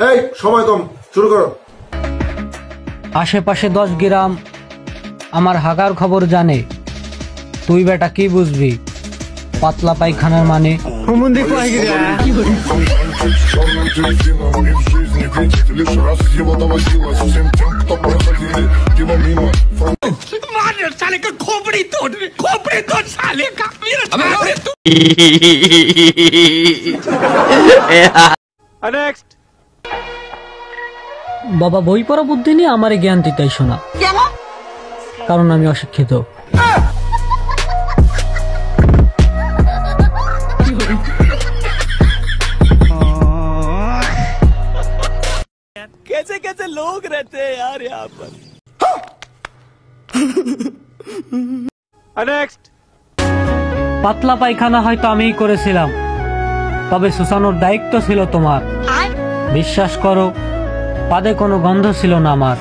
এই সময় কম, শুরু করো। আশেপাশে 10 গ্রাম আমার হাগার খবর জানে, তুই বেটা কি বুঝবি পাতলা পায়খানার মানে? বাবা বই পড়া বুদ্ধি নিয়ে আমারে জ্ঞান দিতেই শোনা, কারণ আমি অশিক্ষিত। कैसे कैसे लोग रहते हैं यार यहाँ पर। नेक्स्ट। পাতলা পায়খানা হয়তো আমিই করেছিলাম, তবে শুষানোর দায়িত্ব ছিল তোমার। বিশ্বাস করো, পাদে কোনো গন্ধ ছিল না আমার।